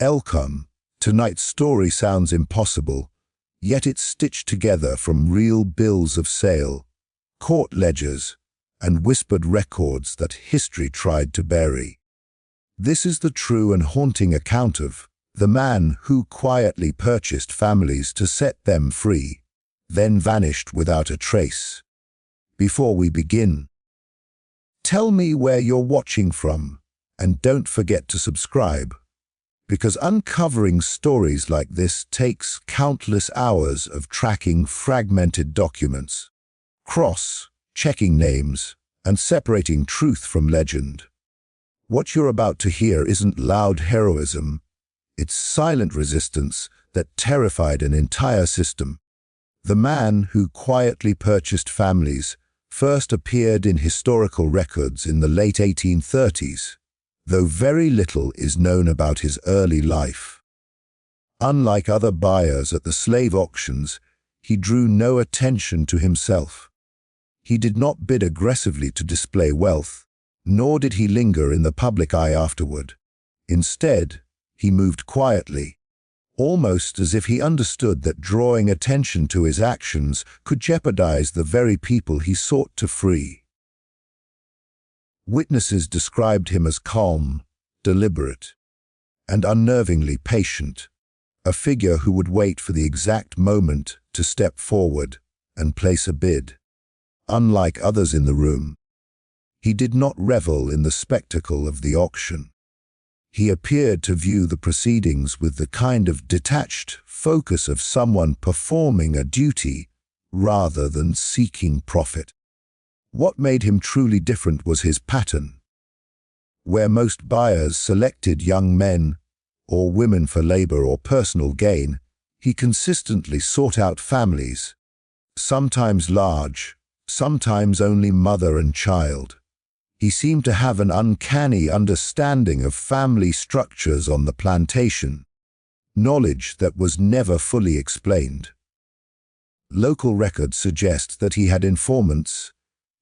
Elcom, tonight's story sounds impossible, yet it's stitched together from real bills of sale, court ledgers, and whispered records that history tried to bury. This is the true and haunting account of the man who quietly purchased families to set them free, then vanished without a trace. Before we begin, tell me where you're watching from, and don't forget to subscribe, because uncovering stories like this takes countless hours of tracking fragmented documents, cross-checking names, and separating truth from legend. What you're about to hear isn't loud heroism, it's silent resistance that terrified an entire system. The man who quietly purchased families first appeared in historical records in the late 1830s, though very little is known about his early life. Unlike other buyers at the slave auctions, he drew no attention to himself. He did not bid aggressively to display wealth, nor did he linger in the public eye afterward. Instead, he moved quietly, almost as if he understood that drawing attention to his actions could jeopardize the very people he sought to free. Witnesses described him as calm, deliberate, and unnervingly patient, a figure who would wait for the exact moment to step forward and place a bid. Unlike others in the room, he did not revel in the spectacle of the auction. He appeared to view the proceedings with the kind of detached focus of someone performing a duty rather than seeking profit. What made him truly different was his pattern. Where most buyers selected young men or women for labor or personal gain, he consistently sought out families, sometimes large, sometimes only mother and child. He seemed to have an uncanny understanding of family structures on the plantation, knowledge that was never fully explained. Local records suggest that he had informants,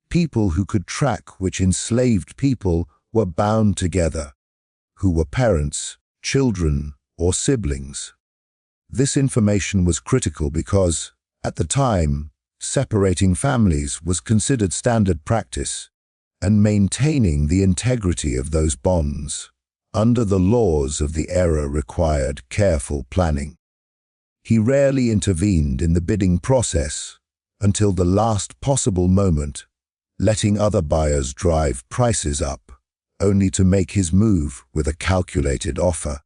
people who could track which enslaved people were bound together, who were parents, children, or siblings. This information was critical because, at the time, separating families was considered standard practice, and maintaining the integrity of those bonds under the laws of the era required careful planning. He rarely intervened in the bidding process until the last possible moment, letting other buyers drive prices up, only to make his move with a calculated offer.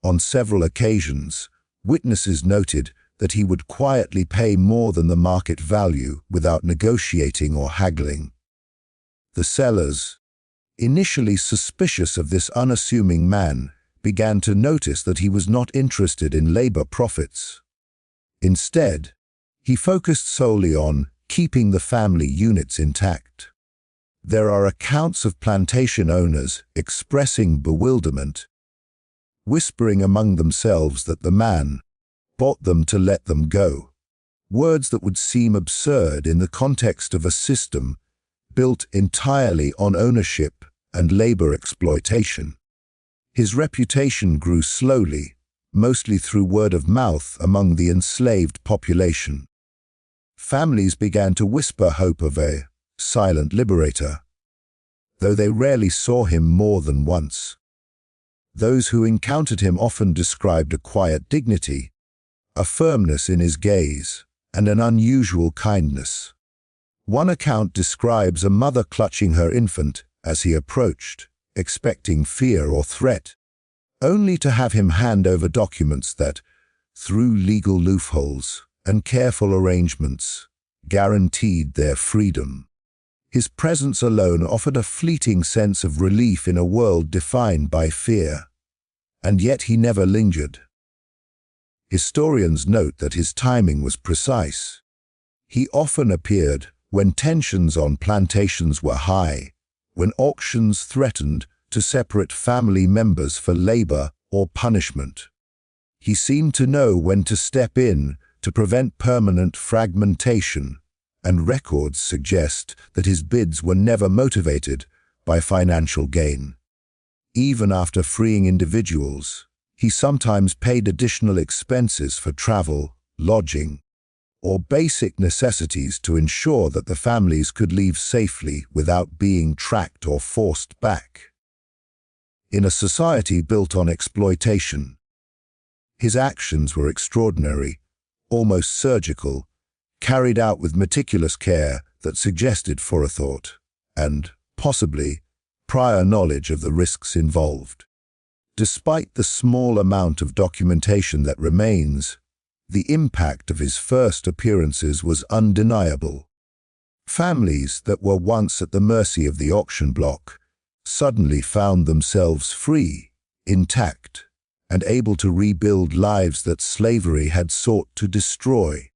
On several occasions, witnesses noted that he would quietly pay more than the market value without negotiating or haggling. The sellers, initially suspicious of this unassuming man, began to notice that he was not interested in labor profits. Instead, he focused solely on keeping the family units intact. There are accounts of plantation owners expressing bewilderment, whispering among themselves that the man bought them to let them go, words that would seem absurd in the context of a system built entirely on ownership and labor exploitation. His reputation grew slowly, mostly through word of mouth among the enslaved population. Families began to whisper hope of a silent liberator, though they rarely saw him more than once. Those who encountered him often described a quiet dignity, a firmness in his gaze, and an unusual kindness. One account describes a mother clutching her infant as he approached, expecting fear or threat, only to have him hand over documents that, through legal loopholes and careful arrangements, guaranteed their freedom. His presence alone offered a fleeting sense of relief in a world defined by fear, and yet he never lingered. Historians note that his timing was precise. He often appeared when tensions on plantations were high, when auctions threatened to separate family members for labor or punishment. He seemed to know when to step in to prevent permanent fragmentation, and records suggest that his bids were never motivated by financial gain. Even after freeing individuals, He sometimes paid additional expenses for travel, lodging, or basic necessities to ensure that the families could leave safely without being tracked or forced back. In a society built on exploitation, his actions were extraordinary, almost surgical, carried out with meticulous care that suggested forethought and, possibly, prior knowledge of the risks involved. Despite the small amount of documentation that remains, the impact of his first appearances was undeniable. Families that were once at the mercy of the auction block suddenly found themselves free, intact, and able to rebuild lives that slavery had sought to destroy.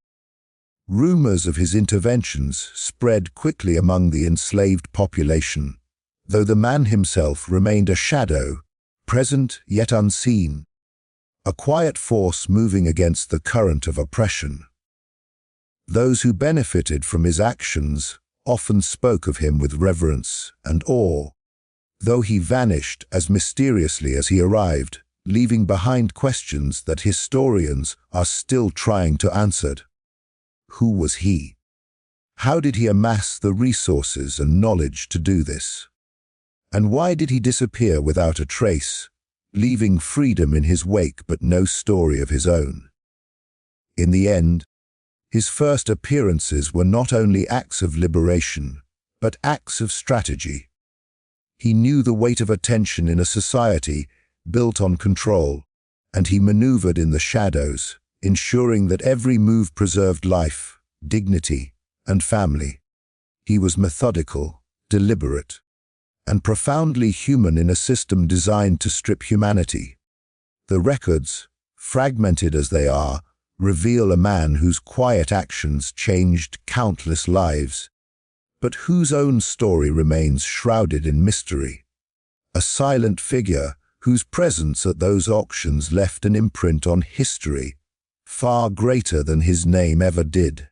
Rumors of his interventions spread quickly among the enslaved population, though the man himself remained a shadow, present yet unseen, a quiet force moving against the current of oppression. Those who benefited from his actions often spoke of him with reverence and awe, though he vanished as mysteriously as he arrived, leaving behind questions that historians are still trying to answer. Who was he? How did he amass the resources and knowledge to do this? And why did he disappear without a trace, leaving freedom in his wake but no story of his own? In the end, his first appearances were not only acts of liberation, but acts of strategy. He knew the weight of attention in a society built on control, and he maneuvered in the shadows, ensuring that every move preserved life, dignity, and family. He was methodical, deliberate, and profoundly human in a system designed to strip humanity. The records, fragmented as they are, reveal a man whose quiet actions changed countless lives, but whose own story remains shrouded in mystery. A silent figure whose presence at those auctions left an imprint on history far greater than his name ever did.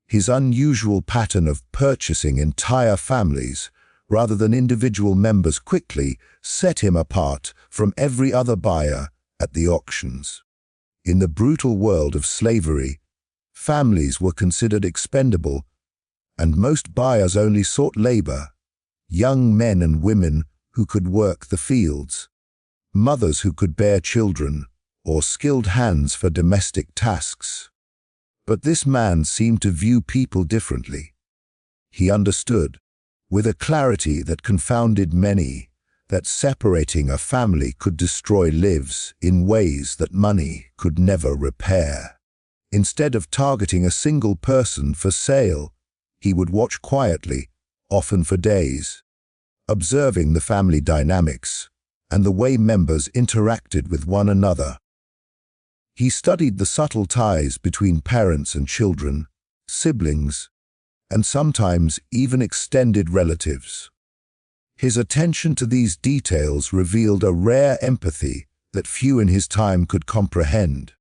His unusual pattern of purchasing entire families rather than individual members quickly set him apart from every other buyer at the auctions. In the brutal world of slavery, families were considered expendable, and most buyers only sought labor, young men and women who could work the fields, mothers who could bear children, or skilled hands for domestic tasks. But this man seemed to view people differently. He understood, with a clarity that confounded many, that separating a family could destroy lives in ways that money could never repair. Instead of targeting a single person for sale, he would watch quietly, often for days, observing the family dynamics and the way members interacted with one another. He studied the subtle ties between parents and children, siblings, and sometimes even extended relatives. His attention to these details revealed a rare empathy that few in his time could comprehend.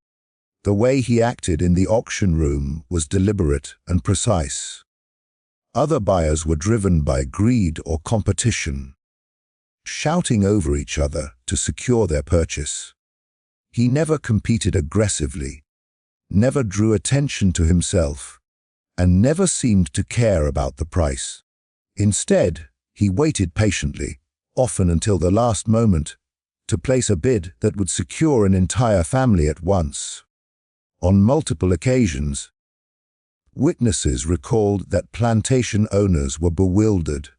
The way he acted in the auction room was deliberate and precise. Other buyers were driven by greed or competition, shouting over each other to secure their purchase. He never competed aggressively, never drew attention to himself, and never seemed to care about the price. Instead, he waited patiently, often until the last moment, to place a bid that would secure an entire family at once. On multiple occasions, witnesses recalled that plantation owners were bewildered.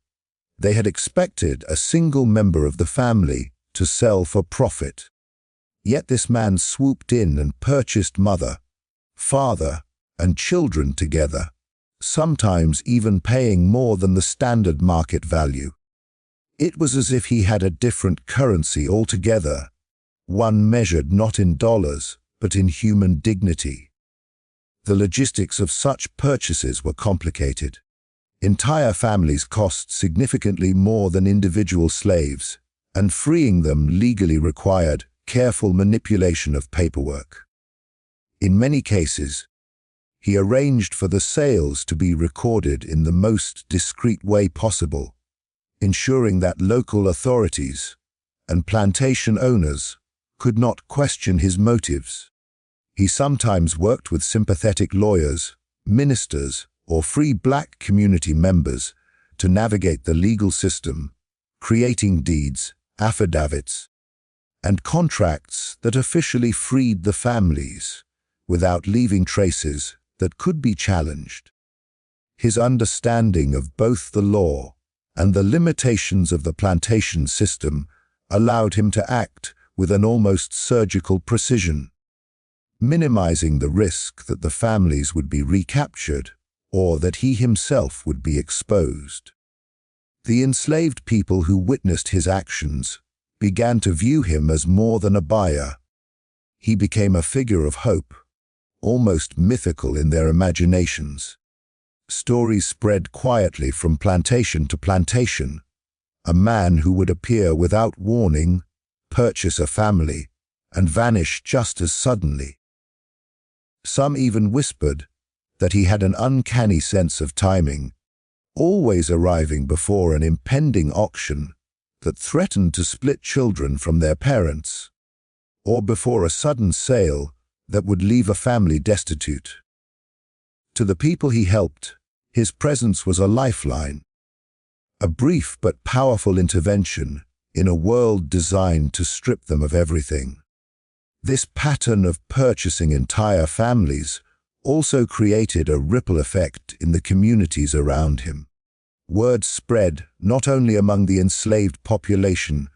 They had expected a single member of the family to sell for profit. Yet this man swooped in and purchased mother, father, and children together, sometimes even paying more than the standard market value. It was as if he had a different currency altogether, one measured not in dollars, but in human dignity. The logistics of such purchases were complicated. Entire families cost significantly more than individual slaves, and freeing them legally required careful manipulation of paperwork. In many cases, he arranged for the sales to be recorded in the most discreet way possible, ensuring that local authorities and plantation owners could not question his motives. He sometimes worked with sympathetic lawyers, ministers, or free black community members to navigate the legal system, creating deeds, affidavits, and contracts that officially freed the families without leaving traces that could be challenged. His understanding of both the law and the limitations of the plantation system allowed him to act with an almost surgical precision, minimizing the risk that the families would be recaptured or that he himself would be exposed. The enslaved people who witnessed his actions began to view him as more than a buyer. He became a figure of hope, almost mythical in their imaginations. Stories spread quietly from plantation to plantation. A man who would appear without warning, purchase a family, and vanish just as suddenly. Some even whispered that he had an uncanny sense of timing, always arriving before an impending auction that threatened to split children from their parents, or before a sudden sale that would leave a family destitute. To the people he helped, his presence was a lifeline, a brief but powerful intervention in a world designed to strip them of everything. This pattern of purchasing entire families also created a ripple effect in the communities around him. Word spread not only among the enslaved population,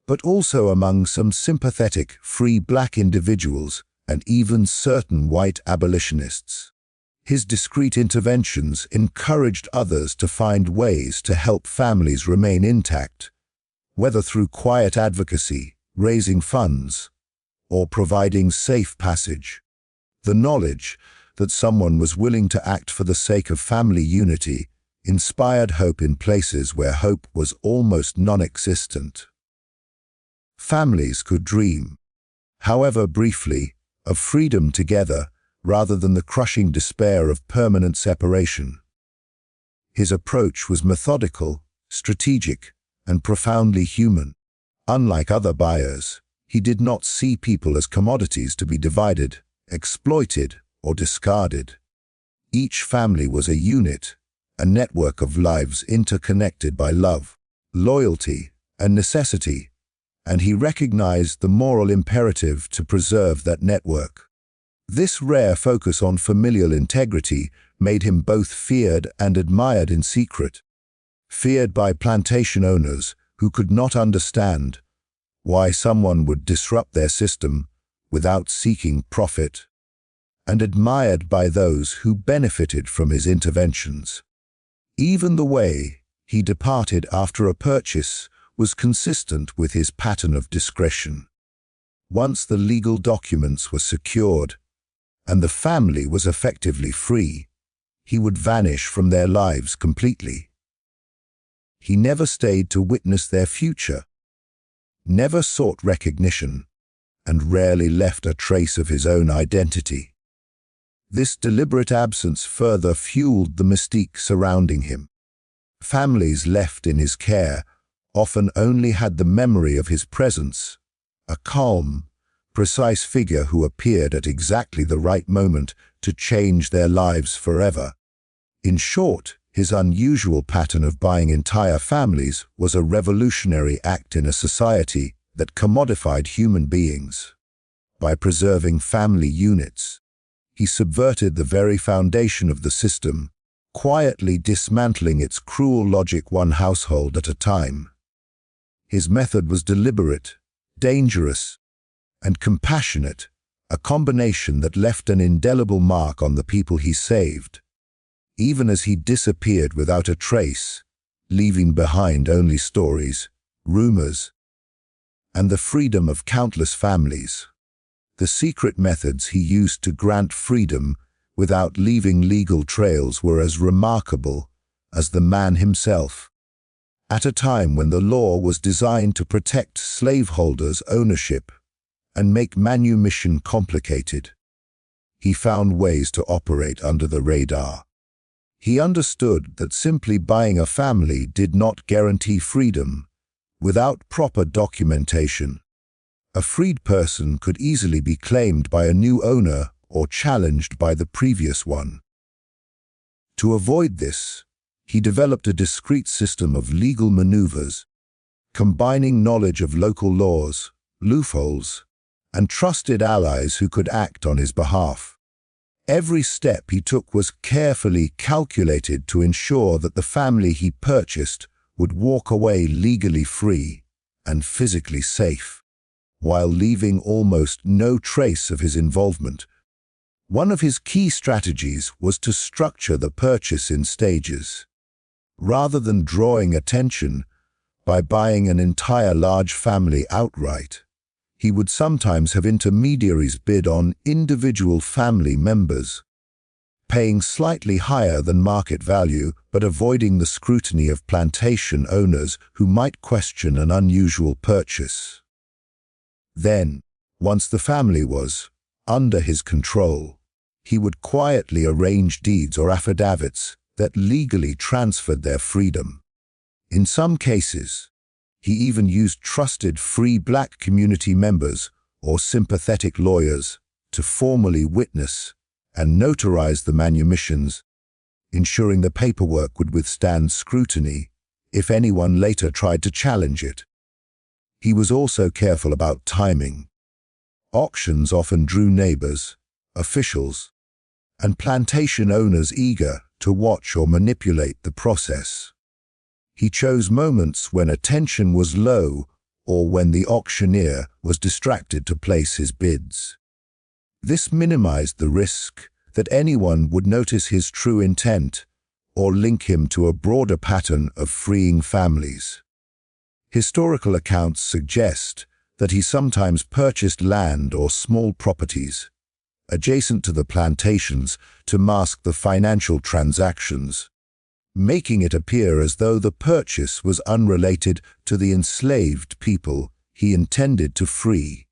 but also among some sympathetic, free black individuals and even certain white abolitionists. His discreet interventions encouraged others to find ways to help families remain intact, whether through quiet advocacy, raising funds, or providing safe passage. The knowledge that someone was willing to act for the sake of family unity inspired hope in places where hope was almost non-existent. Families could dream, however briefly, of freedom together rather than the crushing despair of permanent separation. His approach was methodical, strategic, and profoundly human. Unlike other buyers, he did not see people as commodities to be divided, exploited, or discarded. Each family was a unit, a network of lives interconnected by love, loyalty, and necessity, and he recognized the moral imperative to preserve that network. This rare focus on familial integrity made him both feared and admired in secret. Feared by plantation owners who could not understand why someone would disrupt their system without seeking profit, and admired by those who benefited from his interventions. Even the way he departed after a purchase was consistent with his pattern of discretion. Once the legal documents were secured and the family was effectively free, he would vanish from their lives completely. He never stayed to witness their future, never sought recognition, and rarely left a trace of his own identity. This deliberate absence further fueled the mystique surrounding him. Families left in his care often only had the memory of his presence, a calm, precise figure who appeared at exactly the right moment to change their lives forever. In short, his unusual pattern of buying entire families was a revolutionary act in a society that commodified human beings. By preserving family units, he subverted the very foundation of the system, quietly dismantling its cruel logic one household at a time. His method was deliberate, dangerous, and compassionate, a combination that left an indelible mark on the people he saved, even as he disappeared without a trace, leaving behind only stories, rumors, and the freedom of countless families. The secret methods he used to grant freedom without leaving legal trails were as remarkable as the man himself. At a time when the law was designed to protect slaveholders' ownership and make manumission complicated, he found ways to operate under the radar. He understood that simply buying a family did not guarantee freedom without proper documentation. A freed person could easily be claimed by a new owner or challenged by the previous one. To avoid this, he developed a discreet system of legal maneuvers, combining knowledge of local laws, loopholes, and trusted allies who could act on his behalf. Every step he took was carefully calculated to ensure that the family he purchased would walk away legally free and physically safe, while leaving almost no trace of his involvement. One of his key strategies was to structure the purchase in stages. Rather than drawing attention by buying an entire large family outright, he would sometimes have intermediaries bid on individual family members, paying slightly higher than market value but avoiding the scrutiny of plantation owners who might question an unusual purchase. Then, once the family was under his control, he would quietly arrange deeds or affidavits that legally transferred their freedom. In some cases, he even used trusted free black community members or sympathetic lawyers to formally witness and notarize the manumissions, ensuring the paperwork would withstand scrutiny if anyone later tried to challenge it. He was also careful about timing. Auctions often drew neighbors, officials, and plantation owners eager to watch or manipulate the process. He chose moments when attention was low or when the auctioneer was distracted to place his bids. This minimized the risk that anyone would notice his true intent or link him to a broader pattern of freeing families. Historical accounts suggest that he sometimes purchased land or small properties adjacent to the plantations to mask the financial transactions, making it appear as though the purchase was unrelated to the enslaved people he intended to free.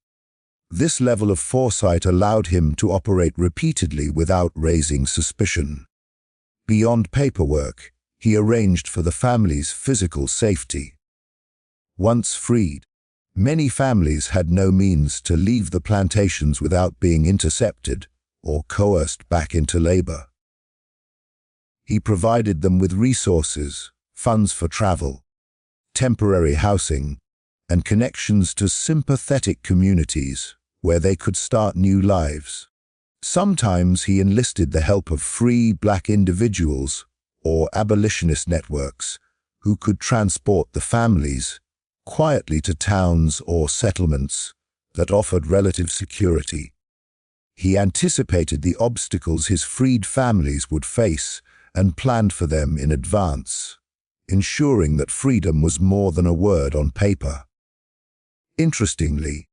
This level of foresight allowed him to operate repeatedly without raising suspicion. Beyond paperwork, he arranged for the family's physical safety. Once freed, many families had no means to leave the plantations without being intercepted or coerced back into labor. He provided them with resources, funds for travel, temporary housing, and connections to sympathetic communities where they could start new lives. Sometimes he enlisted the help of free black individuals or abolitionist networks who could transport the families quietly to towns or settlements that offered relative security. He anticipated the obstacles his freed families would face and planned for them in advance, ensuring that freedom was more than a word on paper. Interestingly,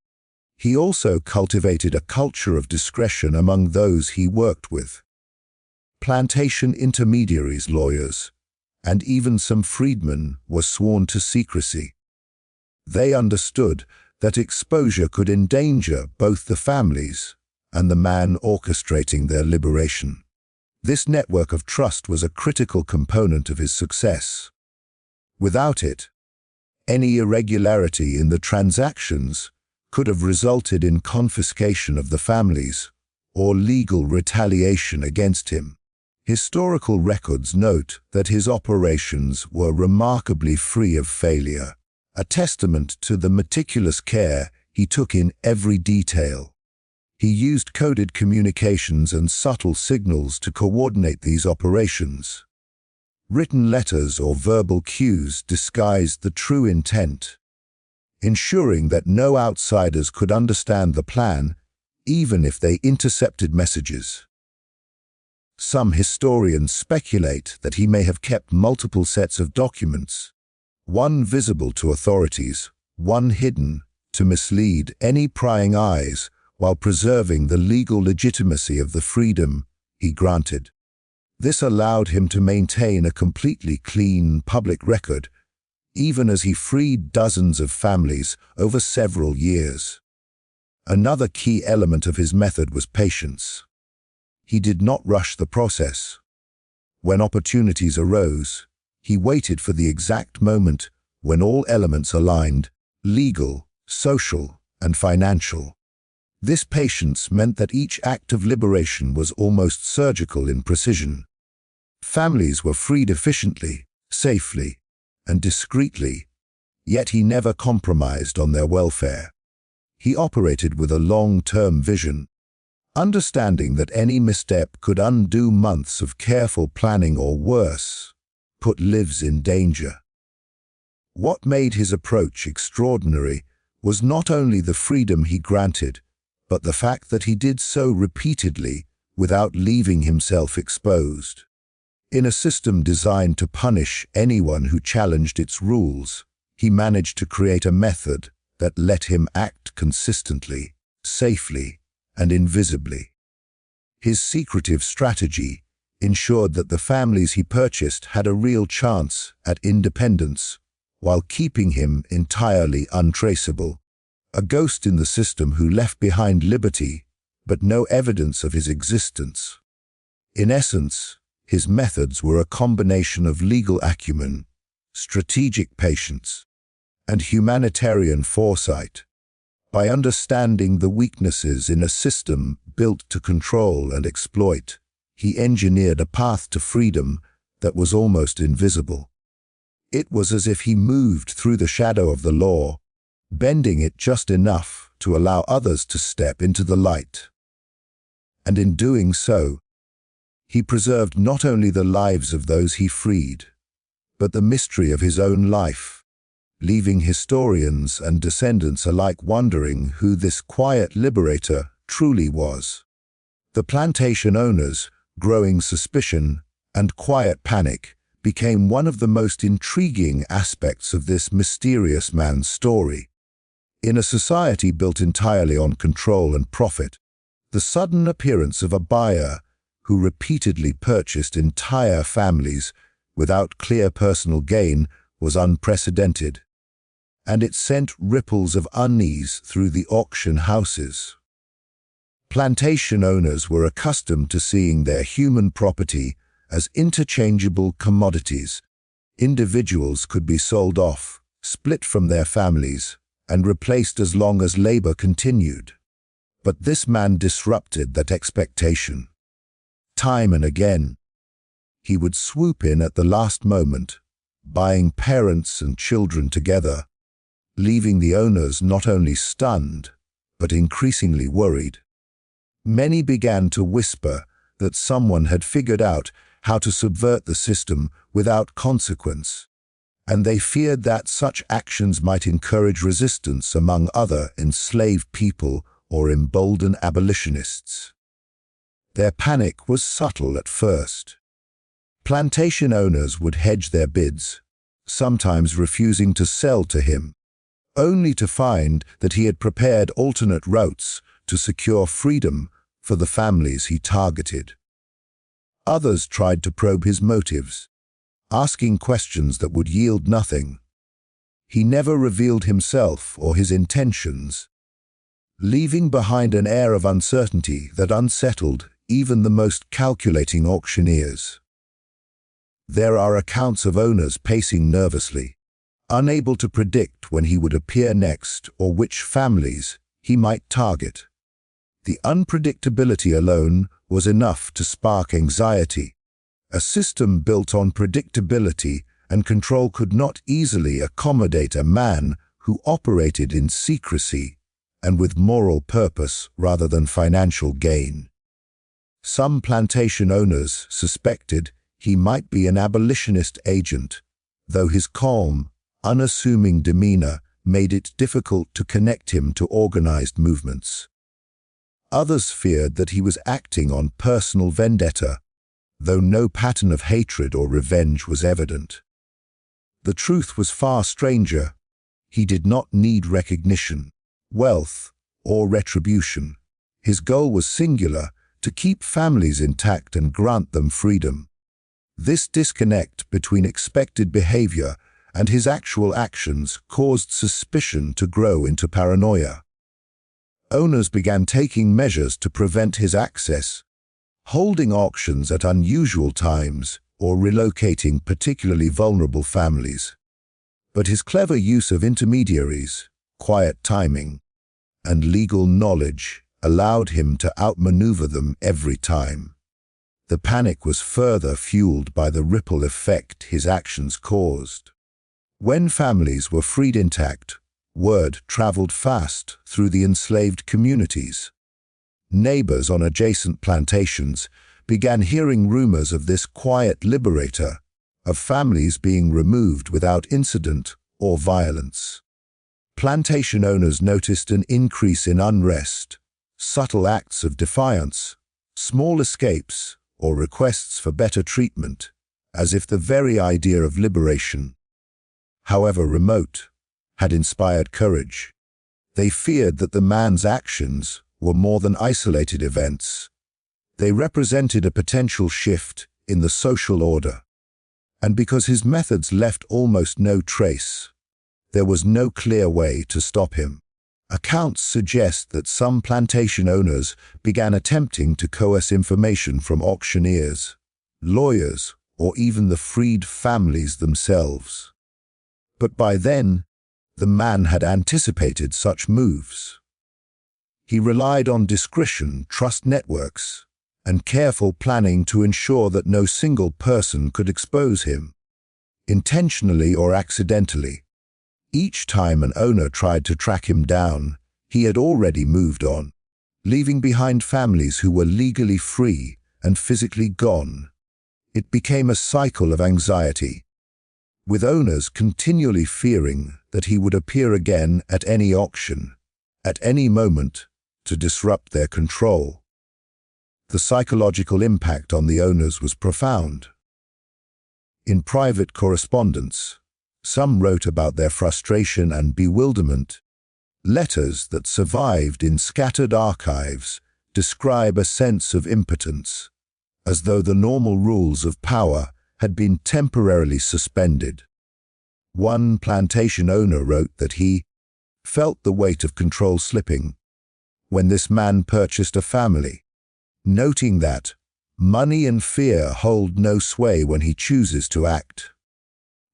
he also cultivated a culture of discretion among those he worked with. Plantation intermediaries, lawyers, and even some freedmen were sworn to secrecy. They understood that exposure could endanger both the families and the man orchestrating their liberation. This network of trust was a critical component of his success. Without it, any irregularity in the transactions could have resulted in confiscation of the families or legal retaliation against him. Historical records note that his operations were remarkably free of failure, a testament to the meticulous care he took in every detail. He used coded communications and subtle signals to coordinate these operations. Written letters or verbal cues disguised the true intent, ensuring that no outsiders could understand the plan, even if they intercepted messages. Some historians speculate that he may have kept multiple sets of documents, one visible to authorities, one hidden to mislead any prying eyes while preserving the legal legitimacy of the freedom he granted. This allowed him to maintain a completely clean public record, even as he freed dozens of families over several years. Another key element of his method was patience. He did not rush the process. When opportunities arose, he waited for the exact moment when all elements aligned: legal, social, and financial. This patience meant that each act of liberation was almost surgical in precision. Families were freed efficiently, safely, and discreetly, yet he never compromised on their welfare. He operated with a long-term vision, understanding that any misstep could undo months of careful planning or worse, put lives in danger. What made his approach extraordinary was not only the freedom he granted, but the fact that he did so repeatedly without leaving himself exposed. In a system designed to punish anyone who challenged its rules, he managed to create a method that let him act consistently, safely, and invisibly. His secretive strategy ensured that the families he purchased had a real chance at independence, while keeping him entirely untraceable. A ghost in the system who left behind liberty, but no evidence of his existence. In essence, his methods were a combination of legal acumen, strategic patience, and humanitarian foresight. By understanding the weaknesses in a system built to control and exploit, he engineered a path to freedom that was almost invisible. It was as if he moved through the shadow of the law, bending it just enough to allow others to step into the light. And in doing so, he preserved not only the lives of those he freed, but the mystery of his own life, leaving historians and descendants alike wondering who this quiet liberator truly was. The plantation owners, growing suspicion and quiet panic, became one of the most intriguing aspects of this mysterious man's story. In a society built entirely on control and profit, the sudden appearance of a buyer who repeatedly purchased entire families without clear personal gain was unprecedented, and it sent ripples of unease through the auction houses. Plantation owners were accustomed to seeing their human property as interchangeable commodities. Individuals could be sold off, split from their families, and replaced as long as labor continued. But this man disrupted that expectation. Time and again, he would swoop in at the last moment, buying parents and children together, leaving the owners not only stunned, but increasingly worried. Many began to whisper that someone had figured out how to subvert the system without consequence, and they feared that such actions might encourage resistance among other enslaved people or embolden abolitionists. Their panic was subtle at first. Plantation owners would hedge their bids, sometimes refusing to sell to him, only to find that he had prepared alternate routes to secure freedom for the families he targeted. Others tried to probe his motives, asking questions that would yield nothing. He never revealed himself or his intentions, leaving behind an air of uncertainty that unsettled even the most calculating auctioneers. There are accounts of owners pacing nervously, unable to predict when he would appear next or which families he might target. The unpredictability alone was enough to spark anxiety. A system built on predictability and control could not easily accommodate a man who operated in secrecy and with moral purpose rather than financial gain. Some plantation owners suspected he might be an abolitionist agent, though his calm, unassuming demeanor made it difficult to connect him to organized movements. Others feared that he was acting on personal vendetta, though no pattern of hatred or revenge was evident. The truth was far stranger. He did not need recognition, wealth, or retribution. His goal was singular: to keep families intact and grant them freedom. This disconnect between expected behavior and his actual actions caused suspicion to grow into paranoia. Owners began taking measures to prevent his access, holding auctions at unusual times or relocating particularly vulnerable families. But his clever use of intermediaries, quiet timing, and legal knowledge allowed him to outmaneuver them every time. The panic was further fueled by the ripple effect his actions caused. When families were freed intact, word traveled fast through the enslaved communities. Neighbors on adjacent plantations began hearing rumors of this quiet liberator, of families being removed without incident or violence. Plantation owners noticed an increase in unrest, subtle acts of defiance, small escapes, or requests for better treatment, as if the very idea of liberation, however remote, had inspired courage. They feared that the man's actions were more than isolated events. They represented a potential shift in the social order. And because his methods left almost no trace, there was no clear way to stop him. Accounts suggest that some plantation owners began attempting to coerce information from auctioneers, lawyers, or even the freed families themselves. But by then, the man had anticipated such moves. He relied on discretion, trust networks, and careful planning to ensure that no single person could expose him, intentionally or accidentally. Each time an owner tried to track him down, he had already moved on, leaving behind families who were legally free and physically gone. It became a cycle of anxiety, with owners continually fearing that he would appear again at any auction, at any moment, to disrupt their control. The psychological impact on the owners was profound. In private correspondence, some wrote about their frustration and bewilderment. Letters that survived in scattered archives describe a sense of impotence, as though the normal rules of power had been temporarily suspended. One plantation owner wrote that he felt the weight of control slipping when this man purchased a family, noting that money and fear hold no sway when he chooses to act.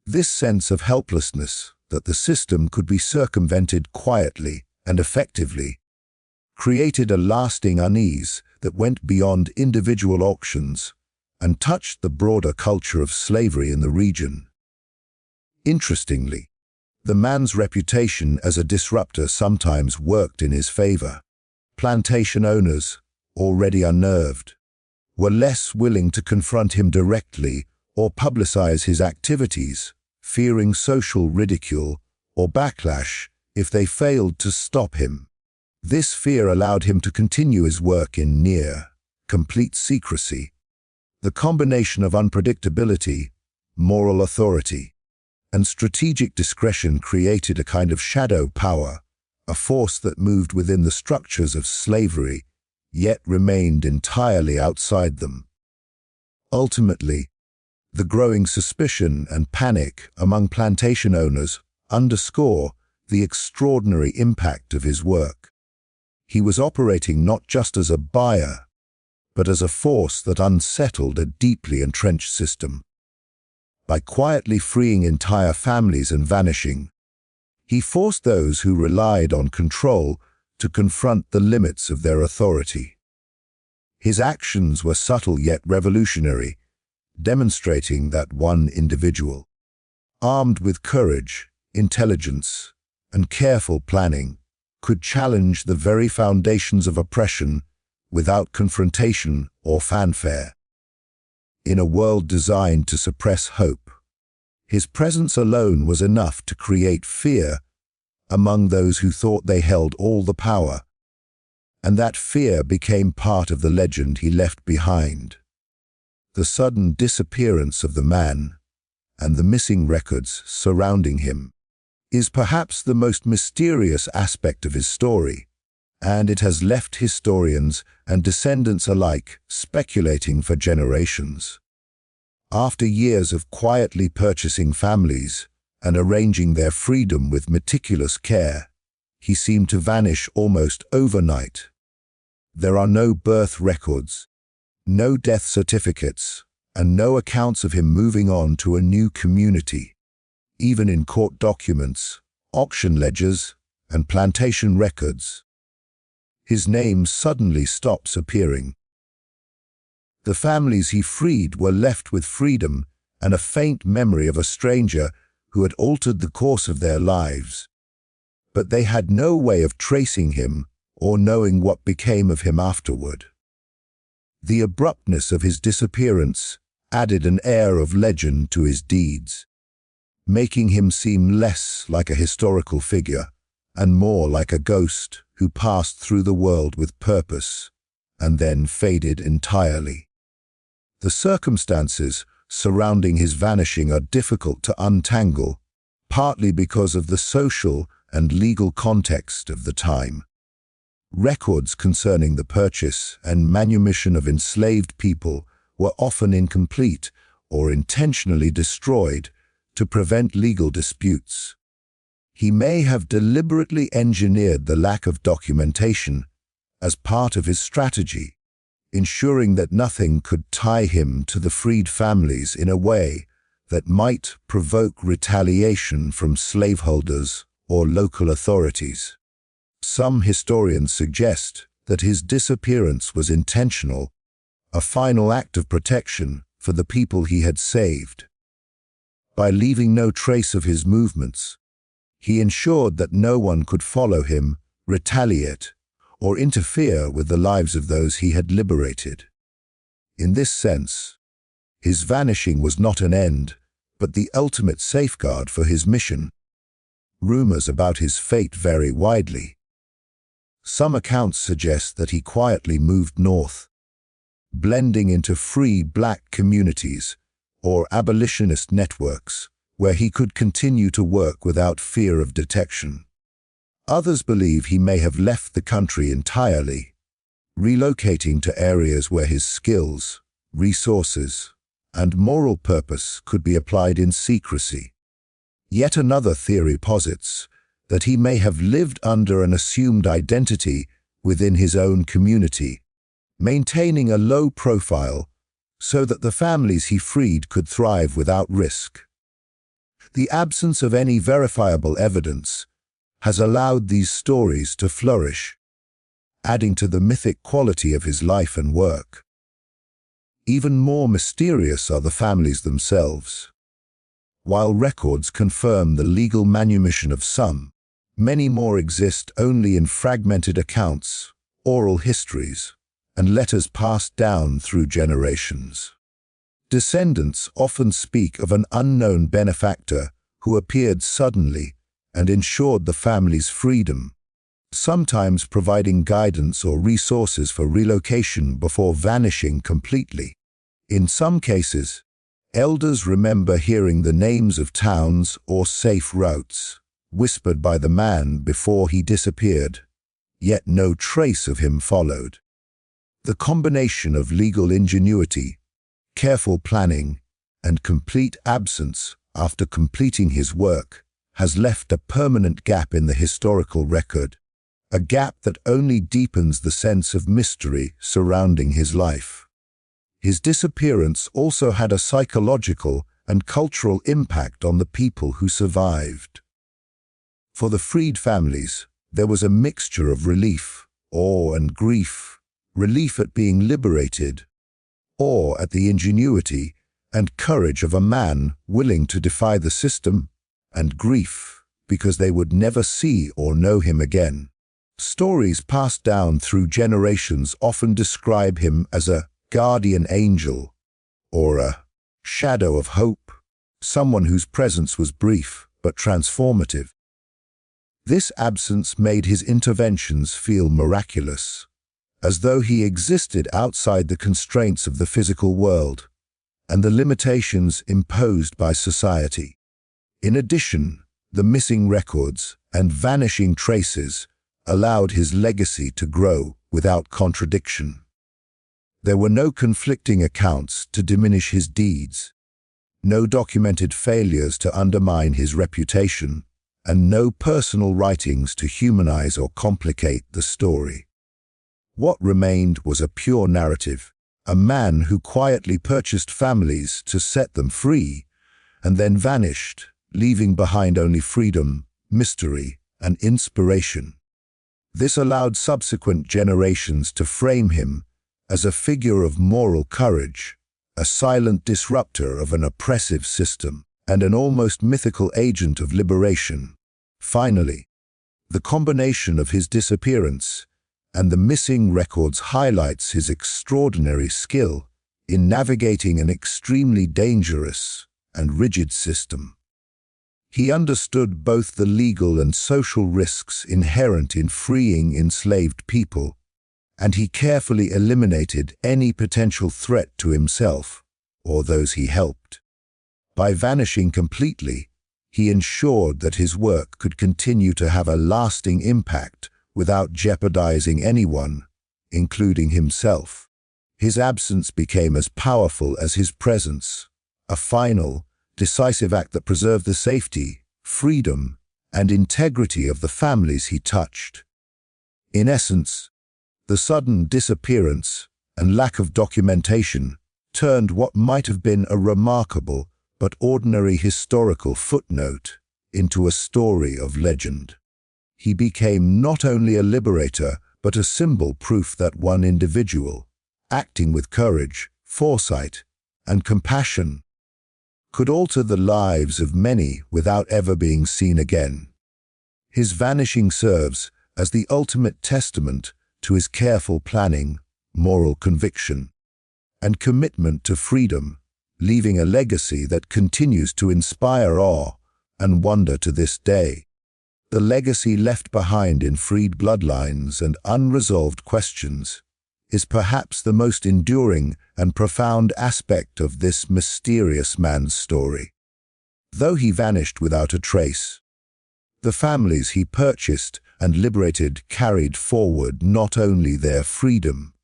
This sense of helplessness, that the system could be circumvented quietly and effectively, created a lasting unease that went beyond individual auctions and touched the broader culture of slavery in the region. Interestingly, the man's reputation as a disruptor sometimes worked in his favor. Plantation owners, already unnerved, were less willing to confront him directly or publicize his activities, fearing social ridicule or backlash if they failed to stop him. This fear allowed him to continue his work in near complete secrecy. The combination of unpredictability, moral authority, and strategic discretion created a kind of shadow power, a force that moved within the structures of slavery, yet remained entirely outside them. Ultimately, the growing suspicion and panic among plantation owners underscore the extraordinary impact of his work. He was operating not just as a buyer, but as a force that unsettled a deeply entrenched system. By quietly freeing entire families and vanishing, he forced those who relied on control to confront the limits of their authority. His actions were subtle yet revolutionary, demonstrating that one individual, armed with courage, intelligence, and careful planning, could challenge the very foundations of oppression without confrontation or fanfare. In a world designed to suppress hope, his presence alone was enough to create fear among those who thought they held all the power, and that fear became part of the legend he left behind. The sudden disappearance of the man and the missing records surrounding him is perhaps the most mysterious aspect of his story, and it has left historians and descendants alike speculating for generations. After years of quietly purchasing families and arranging their freedom with meticulous care, he seemed to vanish almost overnight. There are no birth records, no death certificates, and no accounts of him moving on to a new community. Even in court documents, auction ledgers, and plantation records, his name suddenly stops appearing. The families he freed were left with freedom and a faint memory of a stranger who had altered the course of their lives. But they had no way of tracing him or knowing what became of him afterward. The abruptness of his disappearance added an air of legend to his deeds, making him seem less like a historical figure and more like a ghost who passed through the world with purpose and then faded entirely. The circumstances surrounding his vanishing are difficult to untangle, partly because of the social and legal context of the time. Records concerning the purchase and manumission of enslaved people were often incomplete or intentionally destroyed to prevent legal disputes. He may have deliberately engineered the lack of documentation as part of his strategy, ensuring that nothing could tie him to the freed families in a way that might provoke retaliation from slaveholders or local authorities. Some historians suggest that his disappearance was intentional, a final act of protection for the people he had saved. By leaving no trace of his movements, he ensured that no one could follow him, retaliate, or interfere with the lives of those he had liberated. In this sense, his vanishing was not an end, but the ultimate safeguard for his mission. Rumors about his fate vary widely. Some accounts suggest that he quietly moved north, blending into free black communities or abolitionist networks, where he could continue to work without fear of detection. Others believe he may have left the country entirely, relocating to areas where his skills, resources, and moral purpose could be applied in secrecy. Yet another theory posits that he may have lived under an assumed identity within his own community, maintaining a low profile so that the families he freed could thrive without risk. The absence of any verifiable evidence has allowed these stories to flourish, adding to the mythic quality of his life and work. Even more mysterious are the families themselves. While records confirm the legal manumission of some, many more exist only in fragmented accounts, oral histories, and letters passed down through generations. Descendants often speak of an unknown benefactor who appeared suddenly and ensured the family's freedom, sometimes providing guidance or resources for relocation before vanishing completely. In some cases, elders remember hearing the names of towns or safe routes, whispered by the man before he disappeared, yet no trace of him followed. The combination of legal ingenuity, careful planning, and complete absence after completing his work has left a permanent gap in the historical record, a gap that only deepens the sense of mystery surrounding his life. His disappearance also had a psychological and cultural impact on the people who survived. For the freed families, there was a mixture of relief, awe, and grief. Relief at being liberated, awe at the ingenuity and courage of a man willing to defy the system, and grief because they would never see or know him again. Stories passed down through generations often describe him as a guardian angel or a shadow of hope, someone whose presence was brief but transformative. This absence made his interventions feel miraculous, as though he existed outside the constraints of the physical world and the limitations imposed by society. In addition, the missing records and vanishing traces allowed his legacy to grow without contradiction. There were no conflicting accounts to diminish his deeds, no documented failures to undermine his reputation, and no personal writings to humanize or complicate the story. What remained was a pure narrative, a man who quietly purchased families to set them free, and then vanished, leaving behind only freedom, mystery, and inspiration. This allowed subsequent generations to frame him as a figure of moral courage, a silent disruptor of an oppressive system, and an almost mythical agent of liberation. Finally, the combination of his disappearance and the missing records highlights his extraordinary skill in navigating an extremely dangerous and rigid system. He understood both the legal and social risks inherent in freeing enslaved people, and he carefully eliminated any potential threat to himself or those he helped. By vanishing completely, he ensured that his work could continue to have a lasting impact without jeopardizing anyone, including himself. His absence became as powerful as his presence, a final, decisive act that preserved the safety, freedom, and integrity of the families he touched. In essence, the sudden disappearance and lack of documentation turned what might have been a remarkable but ordinary historical footnote into a story of legend. He became not only a liberator, but a symbol proof that one individual, acting with courage, foresight, and compassion, could alter the lives of many without ever being seen again. His vanishing serves as the ultimate testament to his careful planning, moral conviction, and commitment to freedom, leaving a legacy that continues to inspire awe and wonder to this day. The legacy left behind in freed bloodlines and unresolved questions is perhaps the most enduring and profound aspect of this mysterious man's story. Though he vanished without a trace, the families he purchased and liberated carried forward not only their freedom,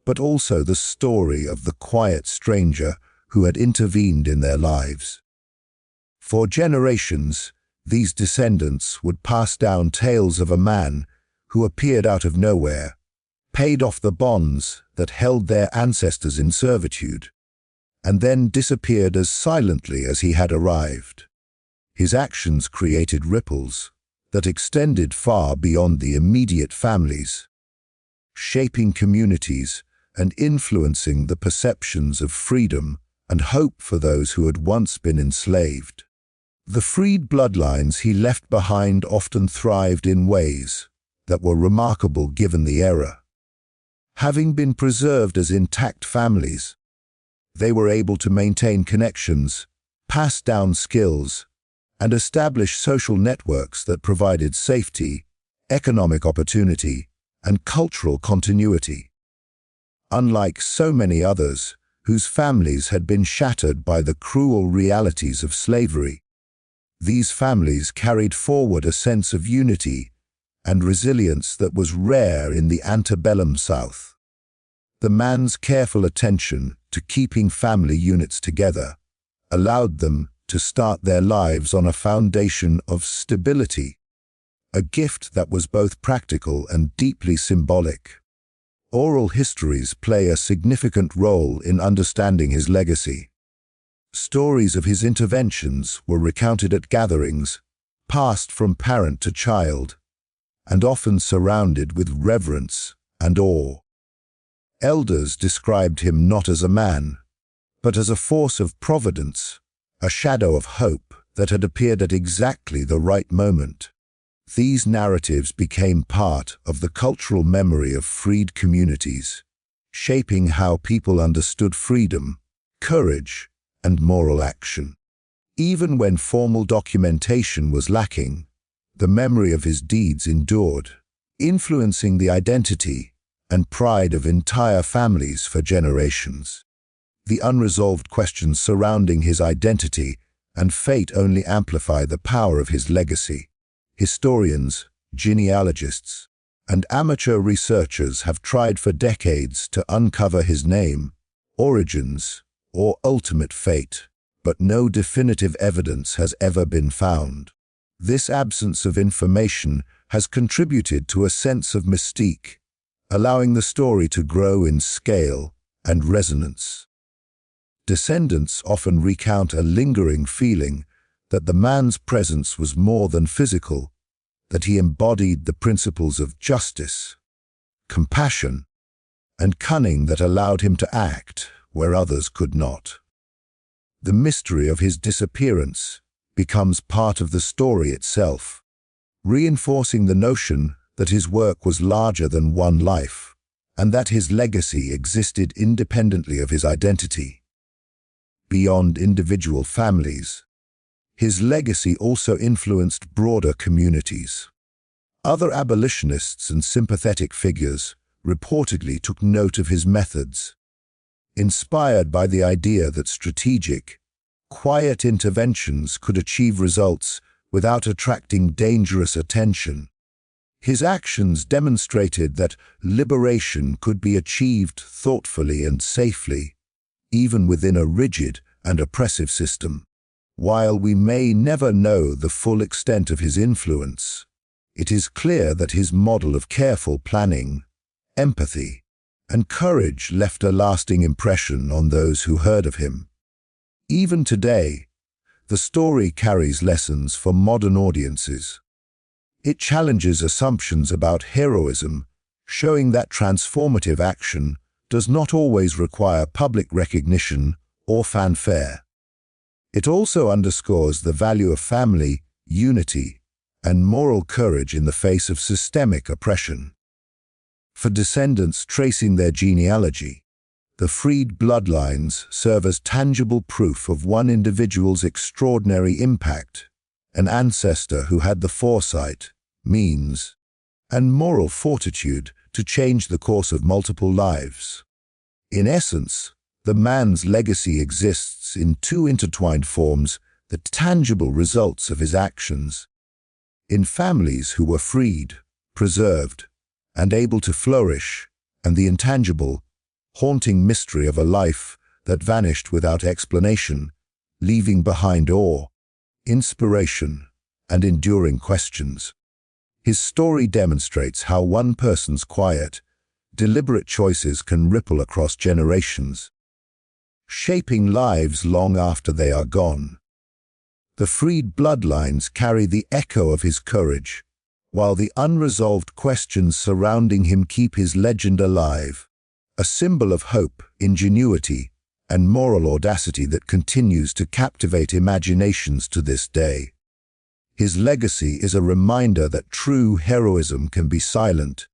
but also the story of the quiet stranger who had intervened in their lives. For generations, these descendants would pass down tales of a man who appeared out of nowhere, paid off the bonds that held their ancestors in servitude, and then disappeared as silently as he had arrived. His actions created ripples that extended far beyond the immediate families, shaping communities and influencing the perceptions of freedom and hope for those who had once been enslaved. The freed bloodlines he left behind often thrived in ways that were remarkable given the era. Having been preserved as intact families, they were able to maintain connections, pass down skills, and establish social networks that provided safety, economic opportunity, and cultural continuity. Unlike so many others whose families had been shattered by the cruel realities of slavery, these families carried forward a sense of unity and resilience that was rare in the antebellum South. The man's careful attention to keeping family units together allowed them to start their lives on a foundation of stability, a gift that was both practical and deeply symbolic. Oral histories play a significant role in understanding his legacy. Stories of his interventions were recounted at gatherings, passed from parent to child, and often surrounded with reverence and awe. Elders described him not as a man, but as a force of providence, a shadow of hope that had appeared at exactly the right moment. These narratives became part of the cultural memory of freed communities, shaping how people understood freedom, courage, and moral action. Even when formal documentation was lacking, the memory of his deeds endured, influencing the identity and pride of entire families for generations. The unresolved questions surrounding his identity and fate only amplify the power of his legacy. Historians, genealogists, and amateur researchers have tried for decades to uncover his name, origins, or ultimate fate, but no definitive evidence has ever been found. This absence of information has contributed to a sense of mystique, allowing the story to grow in scale and resonance. Descendants often recount a lingering feeling that the man's presence was more than physical, that he embodied the principles of justice, compassion, and cunning that allowed him to act where others could not. The mystery of his disappearance becomes part of the story itself, reinforcing the notion that his work was larger than one life, and that his legacy existed independently of his identity. Beyond individual families, his legacy also influenced broader communities. Other abolitionists and sympathetic figures reportedly took note of his methods, inspired by the idea that strategic, quiet interventions could achieve results without attracting dangerous attention. His actions demonstrated that liberation could be achieved thoughtfully and safely, even within a rigid and oppressive system. While we may never know the full extent of his influence, it is clear that his model of careful planning, empathy, and courage left a lasting impression on those who heard of him. Even today, the story carries lessons for modern audiences. It challenges assumptions about heroism, showing that transformative action does not always require public recognition or fanfare. It also underscores the value of family, unity, and moral courage in the face of systemic oppression. For descendants tracing their genealogy, the freed bloodlines serve as tangible proof of one individual's extraordinary impact, an ancestor who had the foresight, means, and moral fortitude to change the course of multiple lives. In essence, the man's legacy exists in two intertwined forms, the tangible results of his actions. In families who were freed, preserved, and able to flourish, and the intangible, haunting mystery of a life that vanished without explanation, leaving behind awe, inspiration, and enduring questions. His story demonstrates how one person's quiet, deliberate choices can ripple across generations, shaping lives long after they are gone. The freed bloodlines carry the echo of his courage, while the unresolved questions surrounding him keep his legend alive, a symbol of hope, ingenuity, and moral audacity that continues to captivate imaginations to this day. His legacy is a reminder that true heroism can be silent,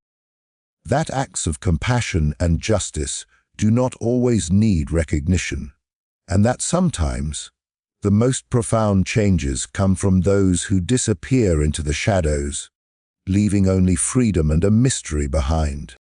that acts of compassion and justice do not always need recognition, and that sometimes the most profound changes come from those who disappear into the shadows, leaving only freedom and a mystery behind.